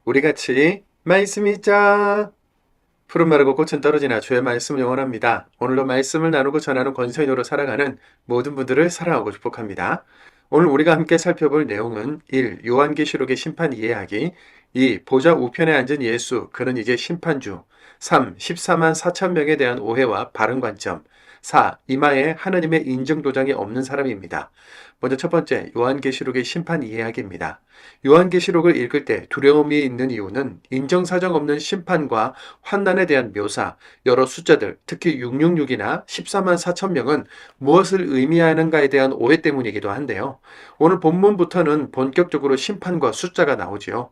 우리 같이 말씀 읽자. 푸른 마르고 꽃은 떨어지나 주의 말씀을 영원합니다. 오늘도 말씀을 나누고 전하는 권서인으로 살아가는 모든 분들을 사랑하고 축복합니다. 오늘 우리가 함께 살펴볼 내용은 1. 요한계시록의 심판 이해하기, 2. 보좌 우편에 앉은 예수, 그는 이제 심판주, 3. 14만 4천 명에 대한 오해와 바른 관점, 4. 이마에 하느님의 인증도장이 없는 사람입니다. 먼저 첫 번째, 요한계시록의 심판 이해하기입니다. 요한계시록을 읽을 때 두려움이 있는 이유는 인정사정 없는 심판과 환난에 대한 묘사, 여러 숫자들, 특히 666이나 14만 4천 명은 무엇을 의미하는가에 대한 오해 때문이기도 한데요. 오늘 본문부터는 본격적으로 심판과 숫자가 나오지요.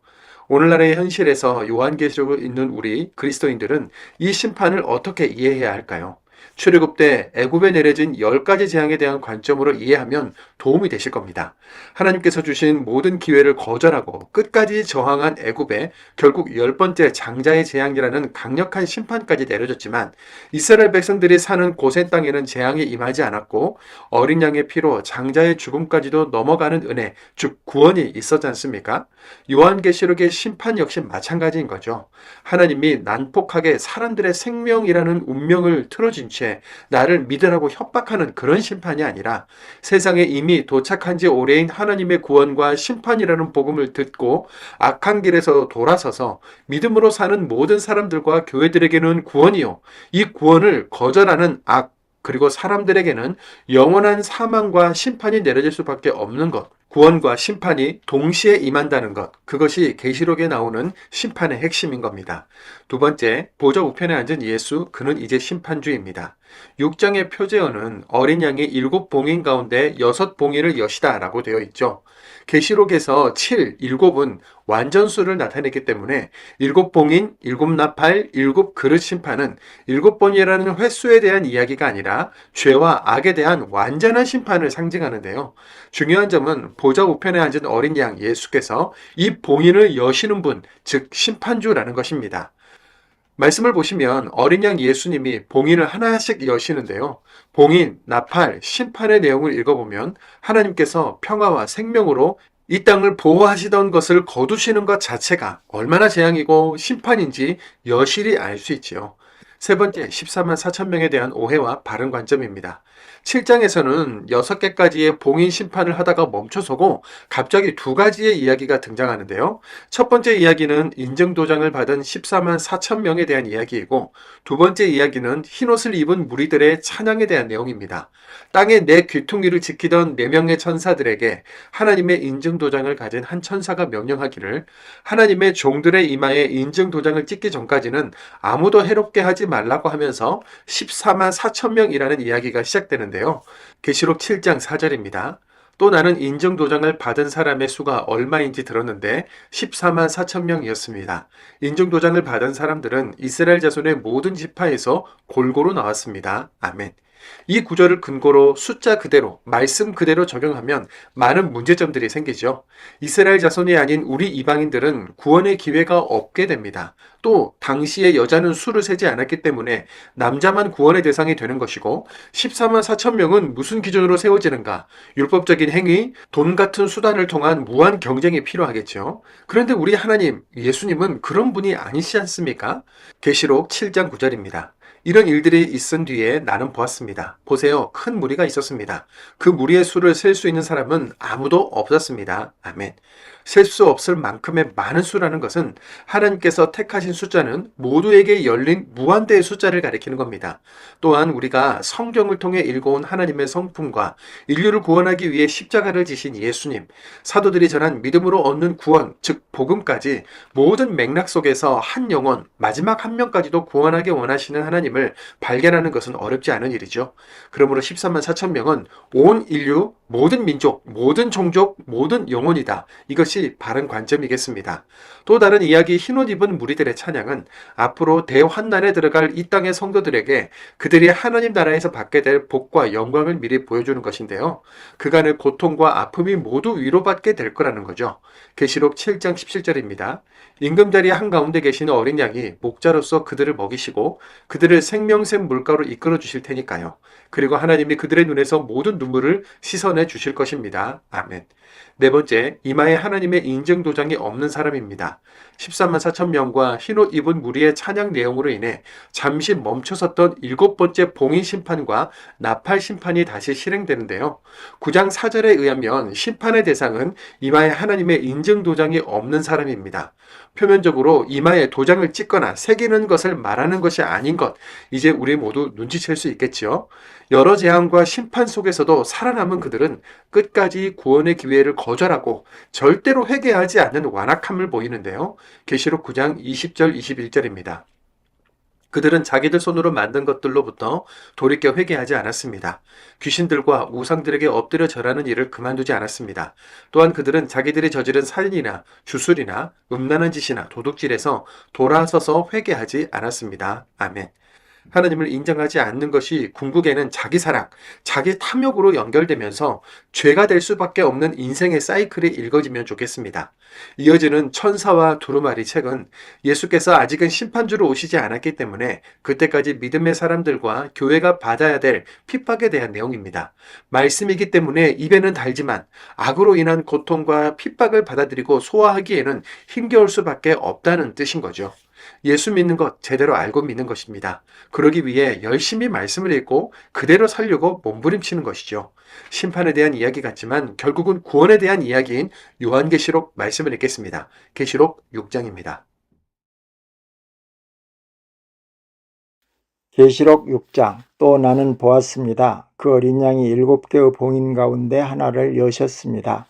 오늘날의 현실에서 요한계시록을 읽는 우리 그리스도인들은 이 심판을 어떻게 이해해야 할까요? 출애굽 때 애굽에 내려진 10가지 재앙에 대한 관점으로 이해하면 도움이 되실 겁니다. 하나님께서 주신 모든 기회를 거절하고 끝까지 저항한 애굽에 결국 10번째 장자의 재앙이라는 강력한 심판까지 내려졌지만 이스라엘 백성들이 사는 고센 땅에는 재앙이 임하지 않았고 어린 양의 피로 장자의 죽음까지도 넘어가는 은혜, 즉 구원이 있었지 않습니까? 요한계시록의 심판 역시 마찬가지인 거죠. 하나님이 난폭하게 사람들의 생명이라는 운명을 틀어진 채 나를 믿으라고 협박하는 그런 심판이 아니라 세상에 이미 도착한 지 오래인 하나님의 구원과 심판이라는 복음을 듣고 악한 길에서 돌아서서 믿음으로 사는 모든 사람들과 교회들에게는 구원이요. 이 구원을 거절하는 악, 그리고 사람들에게는 영원한 사망과 심판이 내려질 수밖에 없는 것. 구원과 심판이 동시에 임한다는 것. 그것이 계시록에 나오는 심판의 핵심인 겁니다. 두 번째, 보좌 우편에 앉은 예수, 그는 이제 심판주입니다. 6장의 표제어는 어린 양이 7봉인 가운데 6봉인을 여시다 라고 되어 있죠. 계시록에서 7, 7은 완전수를 나타냈기 때문에 7봉인, 7나팔, 7그릇 심판은 7번이라는 횟수에 대한 이야기가 아니라 죄와 악에 대한 완전한 심판을 상징하는데요. 중요한 점은 보좌 우편에 앉은 어린 양 예수께서 이 봉인을 여시는 분, 즉 심판주라는 것입니다. 말씀을 보시면 어린 양 예수님이 봉인을 하나씩 여시는데요. 봉인, 나팔, 심판의 내용을 읽어보면 하나님께서 평화와 생명으로 이 땅을 보호하시던 것을 거두시는 것 자체가 얼마나 재앙이고 심판인지 여실히 알 수 있지요. 세 번째, 14만 4천 명에 대한 오해와 바른 관점입니다. 7장에서는 6개까지의 봉인 심판을 하다가 멈춰서고 갑자기 2가지의 이야기가 등장하는데요. 첫 번째 이야기는 인증도장을 받은 14만 4천 명에 대한 이야기이고 두 번째 이야기는 흰옷을 입은 무리들의 찬양에 대한 내용입니다. 땅의 네 귀퉁이를 지키던 4명의 천사들에게 하나님의 인증도장을 가진 한 천사가 명령하기를 하나님의 종들의 이마에 인증도장을 찍기 전까지는 아무도 해롭게 하지 말라고 하면서 14만 4천 명이라는 이야기가 시작되는데요. 계시록 7장 4절입니다. 또 나는 인증도장을 받은 사람의 수가 얼마인지 들었는데 14만 4천 명이었습니다. 인증도장을 받은 사람들은 이스라엘 자손의 모든 지파에서 골고루 나왔습니다. 아멘. 이 구절을 근거로 숫자 그대로, 말씀 그대로 적용하면 많은 문제점들이 생기죠. 이스라엘 자손이 아닌 우리 이방인들은 구원의 기회가 없게 됩니다. 또 당시의 여자는 수를 세지 않았기 때문에 남자만 구원의 대상이 되는 것이고 14만 4천 명은 무슨 기준으로 세워지는가? 율법적인 행위, 돈 같은 수단을 통한 무한 경쟁이 필요하겠죠. 그런데 우리 하나님, 예수님은 그런 분이 아니시 않습니까? 계시록 7장 9절입니다. 이런 일들이 있은 뒤에 나는 보았습니다. 보세요. 큰 무리가 있었습니다. 그 무리의 수를 셀 수 있는 사람은 아무도 없었습니다. 아멘. 셀 수 없을 만큼의 많은 수라는 것은 하나님께서 택하신 숫자는 모두에게 열린 무한대의 숫자를 가리키는 겁니다. 또한 우리가 성경을 통해 읽어온 하나님의 성품과 인류를 구원하기 위해 십자가를 지신 예수님, 사도들이 전한 믿음으로 얻는 구원, 즉 복음까지 모든 맥락 속에서 한 영혼, 마지막 한 명까지도 구원하기 원하시는 하나님을 발견하는 것은 어렵지 않은 일이죠. 그러므로 14만 4천 명은 온 인류, 모든 민족, 모든 종족, 모든 영혼이다. 이것이 바른 관점이겠습니다. 또 다른 이야기 흰옷 입은 무리들의 찬양은 앞으로 대환난에 들어갈 이 땅의 성도들에게 그들이 하나님 나라에서 받게 될 복과 영광을 미리 보여주는 것인데요. 그간의 고통과 아픔이 모두 위로받게 될 거라는 거죠. 계시록 7장 17절입니다. 임금자리 한가운데 계시는 어린 양이 목자로서 그들을 먹이시고 그들을 생명샘 물가로 이끌어 주실 테니까요. 그리고 하나님이 그들의 눈에서 모든 눈물을 씻어내 구원해 주실 것입니다. 아멘. 네 번째, 이마에 하나님의 인증 도장이 없는 사람입니다. 13만 4천 명과 흰옷 입은 무리의 찬양 내용으로 인해 잠시 멈춰섰던 일곱 번째 봉인 심판과 나팔 심판이 다시 실행되는데요. 9장 4절에 의하면 심판의 대상은 이마에 하나님의 인증 도장이 없는 사람입니다. 표면적으로 이마에 도장을 찍거나 새기는 것을 말하는 것이 아닌 것, 이제 우리 모두 눈치챌 수 있겠지요. 여러 재앙과 심판 속에서도 살아남은 그들은 끝까지 구원의 기회를 거절하고 절대로 회개하지 않는 완악함을 보이는데요. 계시록 9장 20절 21절입니다. 그들은 자기들 손으로 만든 것들로부터 돌이켜 회개하지 않았습니다. 귀신들과 우상들에게 엎드려 절하는 일을 그만두지 않았습니다. 또한 그들은 자기들이 저지른 살인이나 주술이나 음란한 짓이나 도둑질에서 돌아서서 회개하지 않았습니다. 아멘. 하나님을 인정하지 않는 것이 궁극에는 자기 사랑, 자기 탐욕으로 연결되면서 죄가 될 수밖에 없는 인생의 사이클이 읽어지면 좋겠습니다. 이어지는 천사와 두루마리 책은 예수께서 아직은 심판주로 오시지 않았기 때문에 그때까지 믿음의 사람들과 교회가 받아야 될 핍박에 대한 내용입니다. 말씀이기 때문에 입에는 달지만 악으로 인한 고통과 핍박을 받아들이고 소화하기에는 힘겨울 수밖에 없다는 뜻인 거죠. 예수 믿는 것 제대로 알고 믿는 것입니다. 그러기 위해 열심히 말씀을 읽고 그대로 살려고 몸부림치는 것이죠. 심판에 대한 이야기 같지만 결국은 구원에 대한 이야기인 요한계시록 말씀을 읽겠습니다. 계시록 6장입니다. 계시록 6장. 또 나는 보았습니다. 그 어린 양이 7개의 봉인 가운데 하나를 여셨습니다.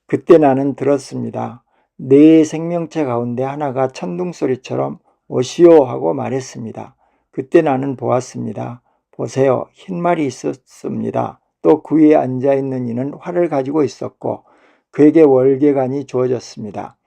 그때 나는 들었습니다. 네 생명체 가운데 하나가 천둥소리처럼 오시오 하고 말했습니다. 그때 나는 보았습니다. 보세요, 흰 말이 있었습니다. 또 그 위에 앉아있는 이는 활을 가지고 있었고 그에게 월계관이 주어졌습니다.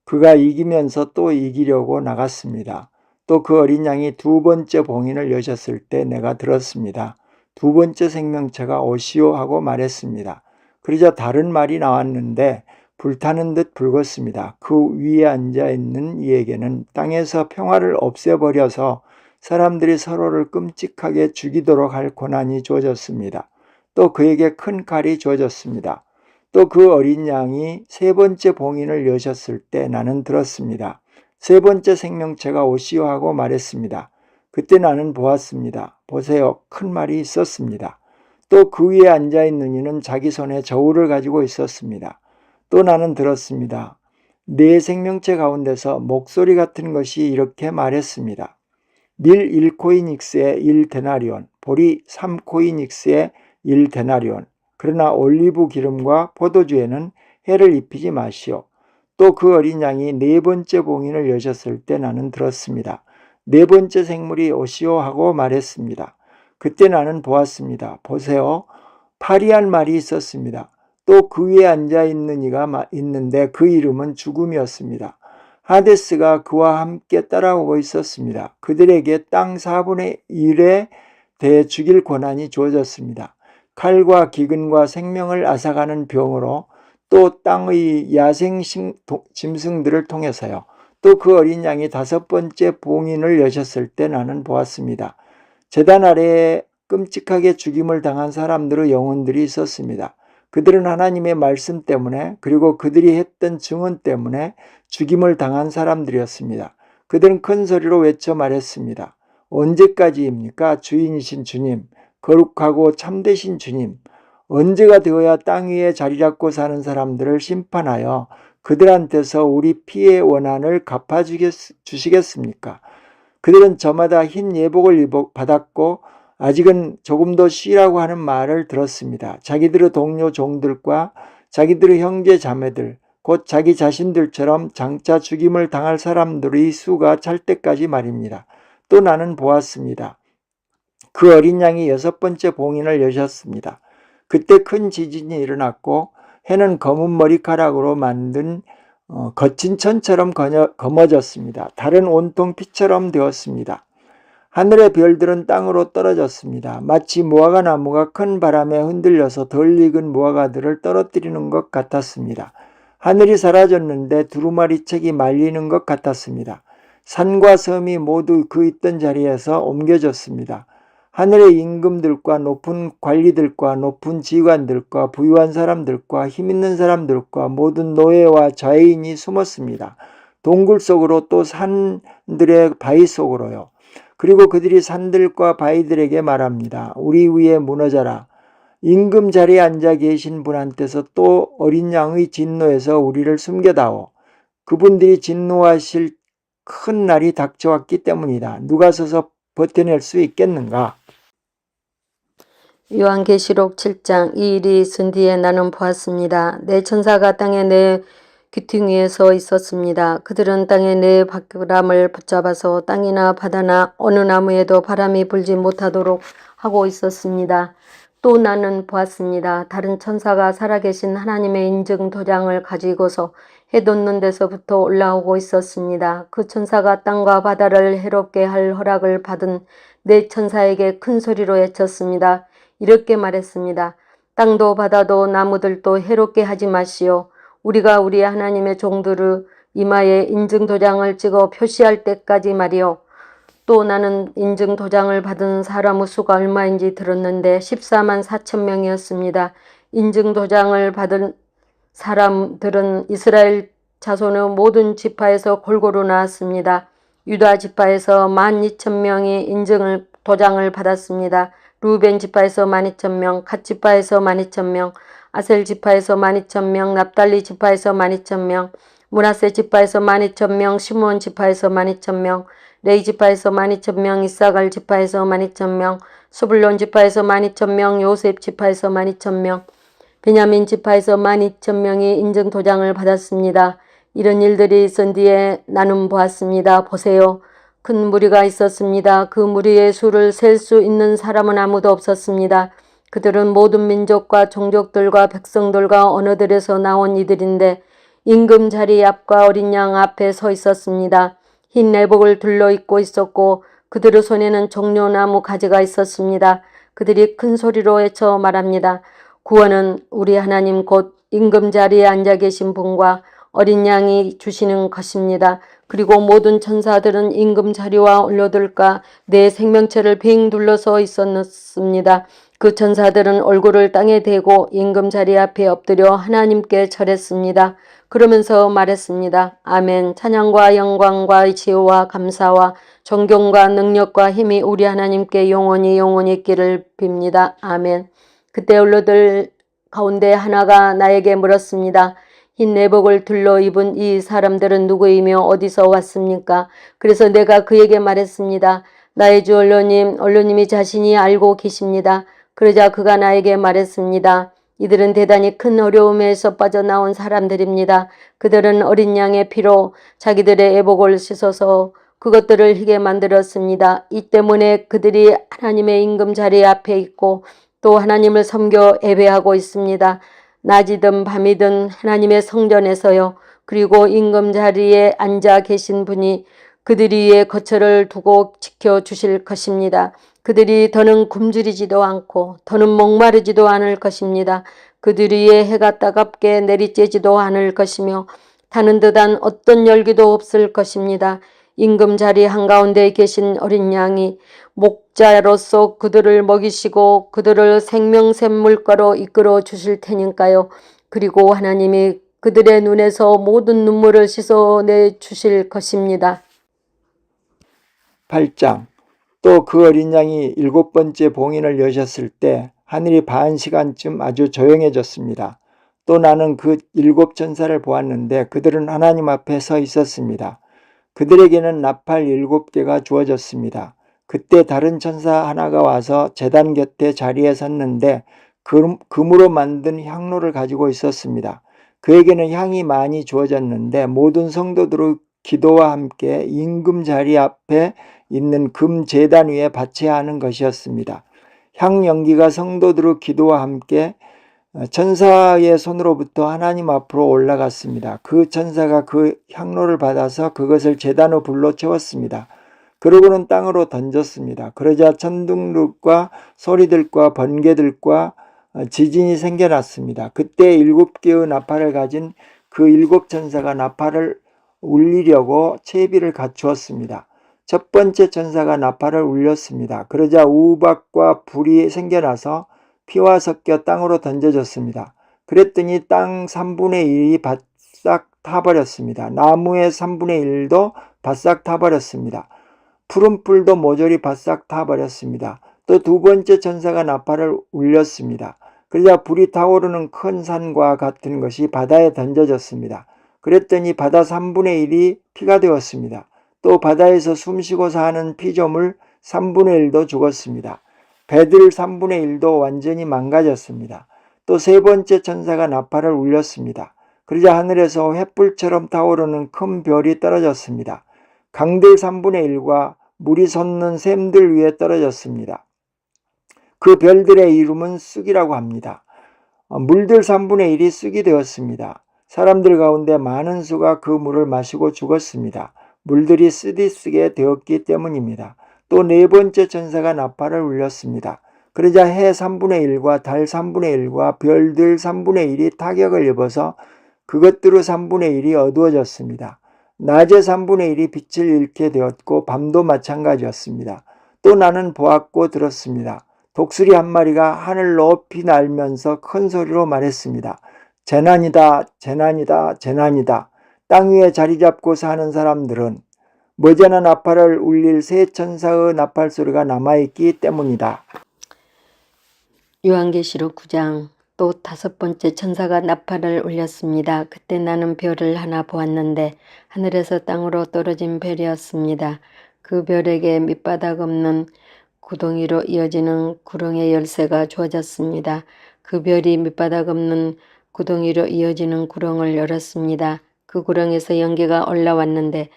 그가 이기면서 또 이기려고 나갔습니다. 또 그 어린 양이 두 번째 봉인을 여셨을 때 내가 들었습니다. 두 번째 생명체가 오시오 하고 말했습니다. 그러자 다른 말이 나왔는데 불타는 듯 붉었습니다. 그 위에 앉아있는 이에게는 땅에서 평화를 없애버려서 사람들이 서로를 끔찍하게 죽이도록 할 권한이 주어졌습니다. 또 그에게 큰 칼이 주어졌습니다. 또 그 어린 양이 세 번째 봉인을 여셨을 때 나는 들었습니다. 세 번째 생명체가 오시오 하고 말했습니다. 그때 나는 보았습니다. 보세요, 큰 말이 있었습니다. 또 그 위에 앉아있는 이는 자기 손에 저울을 가지고 있었습니다. 또 나는 들었습니다. 네 생명체 가운데서 목소리 같은 것이 이렇게 말했습니다. 밀 1코이닉스에 1데나리온, 보리 3코이닉스에 1데나리온. 그러나 올리브 기름과 포도주에는 해를 입히지 마시오. 또 그 어린 양이 네 번째 봉인을 여셨을 때 나는 들었습니다. 네 번째 생물이 오시오 하고 말했습니다. 그때 나는 보았습니다. 보세요, 파리한 말이 있었습니다. 또 그 위에 앉아있는 이가 있는데 그 이름은 죽음이었습니다. 하데스가 그와 함께 따라오고 있었습니다. 그들에게 땅 4분의 1에 대해 죽일 권한이 주어졌습니다. 칼과 기근과 생명을 앗아가는 병으로 또 땅의 야생 짐승들을 통해서요. 또 그 어린 양이 다섯 번째 봉인을 여셨을 때 나는 보았습니다. 제단 아래에 끔찍하게 죽임을 당한 사람들의 영혼들이 있었습니다. 그들은 하나님의 말씀 때문에 그리고 그들이 했던 증언 때문에 죽임을 당한 사람들이었습니다. 그들은 큰 소리로 외쳐 말했습니다. 언제까지입니까? 주인이신 주님, 거룩하고 참되신 주님, 언제가 되어야 땅 위에 자리 잡고 사는 사람들을 심판하여 그들한테서 우리 피의 원한을 갚아주시겠습니까? 그들은 저마다 흰 예복을 받았고 아직은 조금 더 쉬라고 하는 말을 들었습니다. 자기들의 동료 종들과 자기들의 형제 자매들, 곧 자기 자신들처럼 장차 죽임을 당할 사람들의 수가 찰 때까지 말입니다. 또 나는 보았습니다. 그 어린 양이 여섯 번째 봉인을 여셨습니다. 그때 큰 지진이 일어났고 해는 검은 머리카락으로 만든 거친 천처럼 검어졌습니다. 달은 온통 피처럼 되었습니다. 하늘의 별들은 땅으로 떨어졌습니다. 마치 무화과 나무가 큰 바람에 흔들려서 덜 익은 무화과들을 떨어뜨리는 것 같았습니다. 하늘이 사라졌는데 두루마리 책이 말리는 것 같았습니다. 산과 섬이 모두 그 있던 자리에서 옮겨졌습니다. 하늘의 임금들과 높은 관리들과 높은 지관들과 부유한 사람들과 힘있는 사람들과 모든 노예와 자유인이 숨었습니다. 동굴 속으로 또 산들의 바위 속으로요. 그리고 그들이 산들과 바위들에게 말합니다. 우리 위에 무너져라. 임금 자리에 앉아 계신 분한테서 또 어린 양의 진노에서 우리를 숨겨다오. 그분들이 진노하실 큰 날이 닥쳐왔기 때문이다. 누가 서서 버텨낼 수 있겠는가? 요한계시록 7장. 이 일이 있은 뒤에 나는 보았습니다. 네 천사가 땅에 내 귀퉁이에 서 있었습니다. 그들은 땅에 네 바람을 붙잡아서 땅이나 바다나 어느 나무에도 바람이 불지 못하도록 하고 있었습니다. 또 나는 보았습니다. 다른 천사가 살아계신 하나님의 인증 도장을 가지고서 해 돋는 데서부터 올라오고 있었습니다. 그 천사가 땅과 바다를 해롭게 할 허락을 받은 네 천사에게 큰 소리로 외쳤습니다. 이렇게 말했습니다. 땅도 바다도 나무들도 해롭게 하지 마시오. 우리가 우리 하나님의 종들의 이마에 인증 도장을 찍어 표시할 때까지 말이오. 또 나는 인증 도장을 받은 사람의 수가 얼마인지 들었는데 14만 4천 명이었습니다. 인증 도장을 받은 사람들은 이스라엘 자손의 모든 지파에서 골고루 나왔습니다. 유다 지파에서 12,000명이 인증 도장을 받았습니다. 루벤 지파에서 12,000명, 갓 지파에서 12,000명, 아셀 지파에서 12,000명, 납달리 지파에서 12,000명, 므낫세 지파에서 12,000명, 시므온 지파에서 12,000명, 레위 지파에서 12,000명, 이사갈 지파에서 12,000명, 스불론 지파에서 12,000명, 요셉 지파에서 12,000명, 베냐민 지파에서 12,000명이 인증 도장을 받았습니다. 이런 일들이 있은 뒤에 나는 보았습니다. 보세요. 큰 무리가 있었습니다. 그 무리의 수를 셀 수 있는 사람은 아무도 없었습니다. 그들은 모든 민족과 종족들과 백성들과 언어들에서 나온 이들인데 임금 자리 앞과 어린 양 앞에 서 있었습니다. 흰 내복을 둘러입고 있었고 그들의 손에는 종려나무 가지가 있었습니다. 그들이 큰 소리로 외쳐 말합니다. 구원은 우리 하나님 곧 임금 자리에 앉아 계신 분과 어린 양이 주시는 것입니다. 그리고 모든 천사들은 임금 자리와 올려들까 내 생명체를 빙 둘러서 있었습니다. 그 천사들은 얼굴을 땅에 대고 임금 자리 앞에 엎드려 하나님께 절했습니다. 그러면서 말했습니다. 아멘. 찬양과 영광과 지혜와 감사와 존경과 능력과 힘이 우리 하나님께 영원히 있기를 빕니다. 아멘. 그때 올려들 가운데 하나가 나에게 물었습니다. 흰 내복을 둘러 입은 이 사람들은 누구이며 어디서 왔습니까? 그래서 내가 그에게 말했습니다. 나의 주 언론님이 자신이 알고 계십니다. 그러자 그가 나에게 말했습니다. 이들은 대단히 큰 어려움에서 빠져나온 사람들입니다. 그들은 어린 양의 피로 자기들의 애복을 씻어서 그것들을 희게 만들었습니다. 이 때문에 그들이 하나님의 임금 자리 앞에 있고 또 하나님을 섬겨 예배하고 있습니다. 낮이든 밤이든 하나님의 성전에서요. 그리고 임금 자리에 앉아 계신 분이 그들 위에 거처를 두고 지켜주실 것입니다. 그들이 더는 굶주리지도 않고 더는 목마르지도 않을 것입니다. 그들 위에 해가 따갑게 내리쬐지도 않을 것이며 타는 듯한 어떤 열기도 없을 것입니다. 임금 자리 한가운데 계신 어린 양이 목자로서 그들을 먹이시고 그들을 생명샘 물가로 이끌어 주실 테니까요. 그리고 하나님이 그들의 눈에서 모든 눈물을 씻어내 주실 것입니다. 8장. 또 그 어린 양이 7번째 봉인을 여셨을 때 하늘이 반 시간쯤 아주 조용해졌습니다. 또 나는 그 7천사를 보았는데 그들은 하나님 앞에 서 있었습니다. 그들에게는 나팔 7개가 주어졌습니다. 그때 다른 천사 하나가 와서 제단 곁에 자리에 섰는데 금으로 만든 향로를 가지고 있었습니다. 그에게는 향이 많이 주어졌는데 모든 성도들의 기도와 함께 임금 자리 앞에 있는 금 제단 위에 바쳐야 하는 것이었습니다. 향 연기가 성도들의 기도와 함께 천사의 손으로부터 하나님 앞으로 올라갔습니다. 그 천사가 그 향로를 받아서 그것을 제단의 불로 채웠습니다. 그러고는 땅으로 던졌습니다. 그러자 천둥들과 소리들과 번개들과 지진이 생겨났습니다. 그때 7개의 나팔을 가진 그 7천사가 나팔을 울리려고 채비를 갖추었습니다. 첫 번째 천사가 나팔을 울렸습니다. 그러자 우박과 불이 생겨나서 피와 섞여 땅으로 던져졌습니다. 그랬더니 땅 3분의 1이 바싹 타버렸습니다. 나무의 3분의 1도 바싹 타버렸습니다. 푸른 풀도 모조리 바싹 타버렸습니다. 또 두 번째 천사가 나팔을 울렸습니다. 그러자 불이 타오르는 큰 산과 같은 것이 바다에 던져졌습니다. 그랬더니 바다 3분의 1이 피가 되었습니다. 또 바다에서 숨쉬고 사는 피조물 3분의 1도 죽었습니다. 배들 3분의 1도 완전히 망가졌습니다. 또 세 번째 천사가 나팔을 울렸습니다. 그러자 하늘에서 횃불처럼 타오르는 큰 별이 떨어졌습니다. 강들 3분의 1과 물이 솟는 샘들 위에 떨어졌습니다. 그 별들의 이름은 쑥이라고 합니다. 물들 3분의 1이 쑥이 되었습니다. 사람들 가운데 많은 수가 그 물을 마시고 죽었습니다. 물들이 쓰디쓰게 되었기 때문입니다. 또 네 번째 천사가 나팔을 울렸습니다. 그러자 해 3분의 1과 달 3분의 1과 별들 3분의 1이 타격을 입어서 그것들의 3분의 1이 어두워졌습니다. 낮에 3분의 1이 빛을 잃게 되었고 밤도 마찬가지였습니다. 또 나는 보았고 들었습니다. 독수리 한 마리가 하늘 높이 날면서 큰 소리로 말했습니다. 재난이다, 재난이다, 재난이다. 땅 위에 자리 잡고 사는 사람들은 머지않아 나팔을 울릴 세 천사의 나팔 소리가 남아있기 때문이다. 요한계시록 9장. 또 다섯 번째 천사가 나팔을 울렸습니다. 그때 나는 별을 하나 보았는데 하늘에서 땅으로 떨어진 별이었습니다. 그 별에게 밑바닥 없는 구덩이로 이어지는 구렁의 열쇠가 주어졌습니다. 그 별이 밑바닥 없는 구덩이로 이어지는 구렁을 열었습니다. 그 구렁에서 연기가 올라왔는데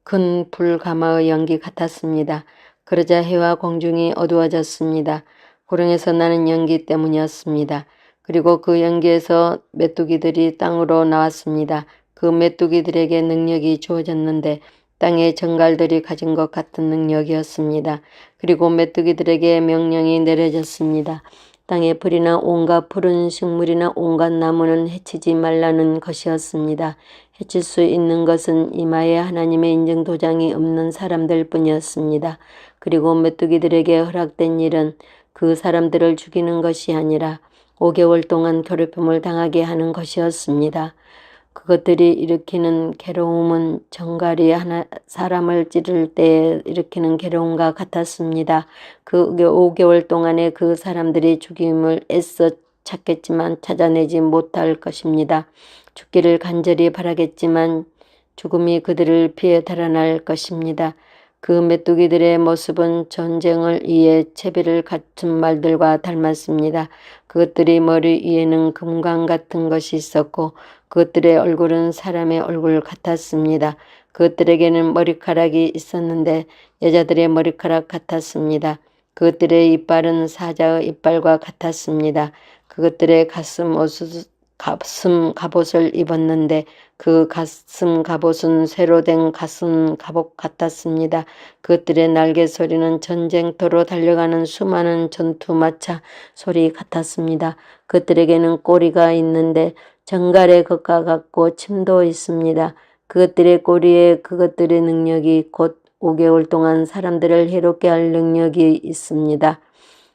큰 불가마의 연기 같았습니다. 그러자 해와 공중이 어두워졌습니다. 구렁에서 나는 연기 때문이었습니다. 그리고 그 연기에서 메뚜기들이 땅으로 나왔습니다. 그 메뚜기들에게 능력이 주어졌는데 땅의 정갈들이 가진 것 같은 능력이었습니다. 그리고 메뚜기들에게 명령이 내려졌습니다. 땅의 풀이나 온갖 푸른 식물이나 온갖 나무는 해치지 말라는 것이었습니다. 해칠 수 있는 것은 이마에 하나님의 인증 도장이 없는 사람들 뿐이었습니다. 그리고 메뚜기들에게 허락된 일은 그 사람들을 죽이는 것이 아니라 5개월 동안 괴롭힘을 당하게 하는 것이었습니다. 그것들이 일으키는 괴로움은 정갈이 사람을 찌를 때 일으키는 괴로움과 같았습니다. 그 5개월 동안에 그 사람들이 죽임을 애써 찾겠지만 찾아내지 못할 것입니다. 죽기를 간절히 바라겠지만 죽음이 그들을 피해 달아날 것입니다. 그 메뚜기들의 모습은 전쟁을 위해 채비를 갖춘 말들과 닮았습니다. 그것들이 머리 위에는 금광 같은 것이 있었고 그것들의 얼굴은 사람의 얼굴 같았습니다. 그것들에게는 머리카락이 있었는데 여자들의 머리카락 같았습니다. 그것들의 이빨은 사자의 이빨과 같았습니다. 그것들의 가슴 갑옷을 입었는데 그 가슴 갑옷은 새로 된 가슴 갑옷 같았습니다. 그것들의 날개 소리는 전쟁터로 달려가는 수많은 전투마차 소리 같았습니다. 그것들에게는 꼬리가 있는데 정갈의 것과 같고 침도 있습니다. 그것들의 꼬리에 그것들의 능력이 곧 5개월 동안 사람들을 해롭게 할 능력이 있습니다.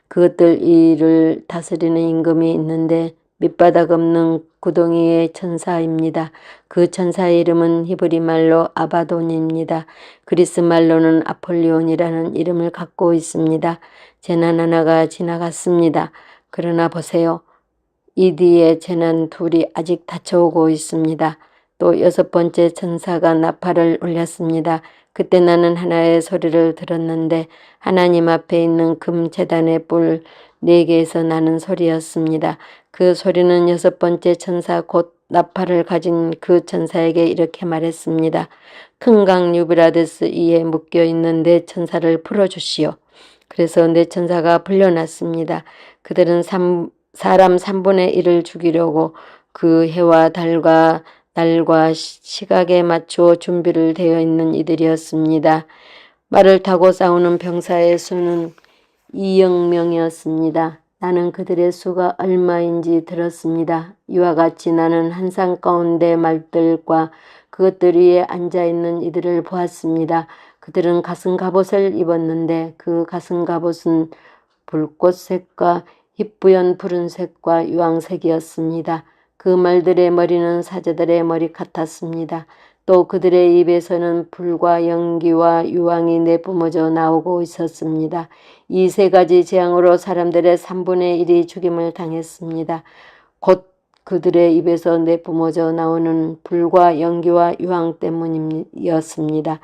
그것들 이를 다스리는 임금이 있는데 밑바닥 없는 구덩이의 천사입니다. 그 천사의 이름은 히브리 말로 아바돈입니다. 그리스 말로는 아폴리온이라는 이름을 갖고 있습니다. 재난 하나가 지나갔습니다. 그러나 보세요. 이 뒤에 재난 둘이 아직 닫혀오고 있습니다. 또 여섯 번째 천사가 나팔을 울렸습니다. 그때 나는 하나의 소리를 들었는데 하나님 앞에 있는 금 제단의 뿔 4개에서 나는 소리였습니다. 그 소리는 여섯 번째 천사 곧 나팔을 가진 그 천사에게 이렇게 말했습니다. 큰 강 유브라데스 이에 묶여있는 내 천사를 풀어주시오. 그래서 내 천사가 풀려났습니다. 그들은 사람 3분의 1을 죽이려고 그 해와 달과 날과 시각에 맞추어 준비를 되어 있는 이들이었습니다. 말을 타고 싸우는 병사의 수는 2억 명이었습니다. 나는 그들의 수가 얼마인지 들었습니다. 이와 같이 나는 한 산 가운데 말들과 그것들 위에 앉아있는 이들을 보았습니다. 그들은 가슴 갑옷을 입었는데 그 가슴 갑옷은 불꽃색과 희뿌연 푸른색과 유황색이었습니다. 그 말들의 머리는 사자들의 머리 같았습니다. 또 그들의 입에서는 불과 연기와 유황이 내뿜어져 나오고 있었습니다. 이 세 가지 재앙으로 사람들의 3분의 1이 죽임을 당했습니다. 곧 그들의 입에서 내뿜어져 나오는 불과 연기와 유황 때문이었습니다.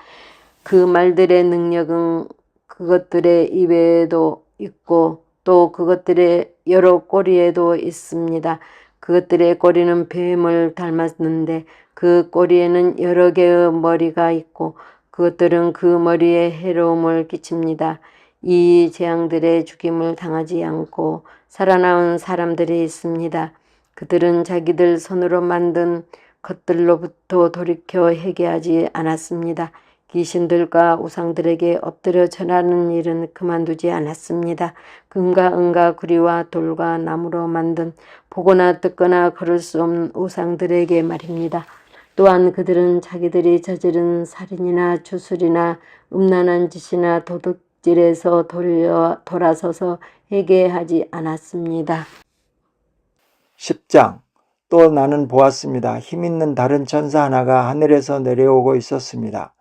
그 말들의 능력은 그것들의 입에도 있고 또 그것들의 여러 꼬리에도 있습니다. 그것들의 꼬리는 뱀을 닮았는데 그 꼬리에는 여러 개의 머리가 있고 그것들은 그 머리에 해로움을 끼칩니다. 이 재앙들의 죽임을 당하지 않고 살아남은 사람들이 있습니다. 그들은 자기들 손으로 만든 것들로부터 돌이켜 회개하지 않았습니다. 귀신들과 우상들에게 엎드려 절하는 일은 그만두지 않았습니다. 금과 은과 구리와 돌과 나무로 만든 보거나 듣거나 걸을 수 없는 우상들에게 말입니다. 또한 그들은 자기들이 저지른 살인이나 주술이나 음란한 짓이나 도둑질에서 돌아서서 회개하지 않았습니다. 10장. 또 나는 보았습니다. 힘있는 다른 천사 하나가 하늘에서 내려오고 있었습니다.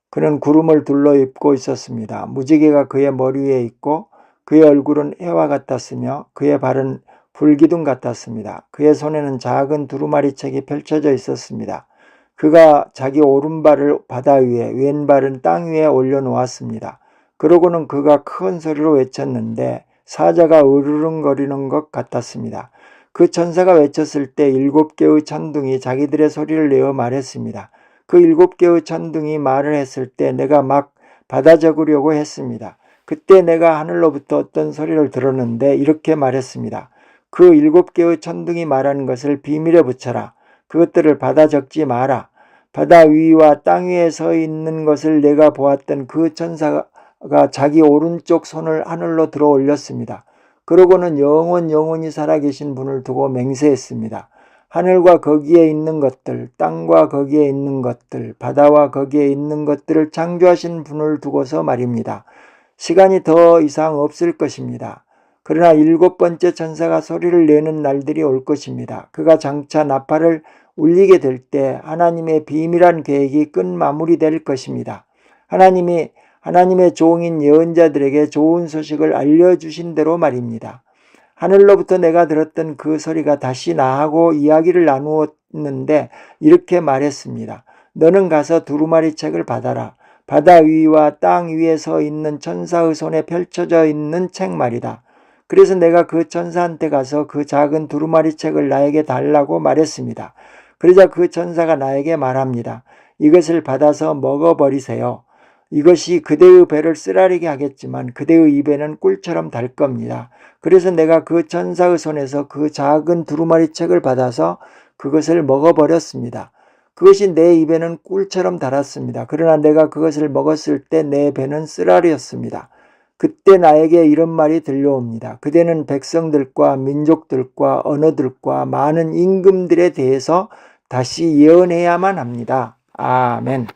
그는 구름을 둘러입고 있었습니다. 무지개가 그의 머리 위에 있고 그의 얼굴은 해와 같았으며 그의 발은 불기둥 같았습니다. 그의 손에는 작은 두루마리책이 펼쳐져 있었습니다. 그가 자기 오른발을 바다 위에 왼발은 땅 위에 올려놓았습니다. 그러고는 그가 큰 소리로 외쳤는데 사자가 으르렁거리는 것 같았습니다. 그 천사가 외쳤을 때 7개의 천둥이 자기들의 소리를 내어 말했습니다. 그 7개의 천둥이 말을 했을 때 내가 막 받아 적으려고 했습니다. 그때 내가 하늘로부터 어떤 소리를 들었는데 이렇게 말했습니다. 그 7개의 천둥이 말하는 것을 비밀에 붙여라. 그것들을 받아 적지 마라. 바다 위와 땅 위에 서 있는 것을 내가 보았던 그 천사가 자기 오른쪽 손을 하늘로 들어 올렸습니다. 그러고는 영원히 살아계신 분을 두고 맹세했습니다. 하늘과 거기에 있는 것들, 땅과 거기에 있는 것들, 바다와 거기에 있는 것들을 창조하신 분을 두고서 말입니다. 시간이 더 이상 없을 것입니다. 그러나 7번째 천사가 소리를 내는 날들이 올 것입니다. 그가 장차 나팔을 울리게 될 때 하나님의 비밀한 계획이 끝마무리될 것입니다. 하나님의 종인 예언자들에게 좋은 소식을 알려주신 대로 말입니다. 하늘로부터 내가 들었던 그 소리가 다시 나하고 이야기를 나누었는데 이렇게 말했습니다. 너는 가서 두루마리 책을 받아라. 바다 위와 땅 위에 서 있는 천사의 손에 펼쳐져 있는 책 말이다. 그래서 내가 그 천사한테 가서 그 작은 두루마리 책을 나에게 달라고 말했습니다. 그러자 그 천사가 나에게 말합니다. 이것을 받아서 먹어버리세요. 이것이 그대의 배를 쓰라리게 하겠지만 그대의 입에는 꿀처럼 달 겁니다. 그래서 내가 그 천사의 손에서 그 작은 두루마리 책을 받아서 그것을 먹어버렸습니다. 그것이 내 입에는 꿀처럼 달았습니다. 그러나 내가 그것을 먹었을 때 내 배는 쓰라리였습니다. 그때 나에게 이런 말이 들려옵니다. 그대는 백성들과 민족들과 언어들과 많은 임금들에 대해서 다시 예언해야만 합니다. 아멘.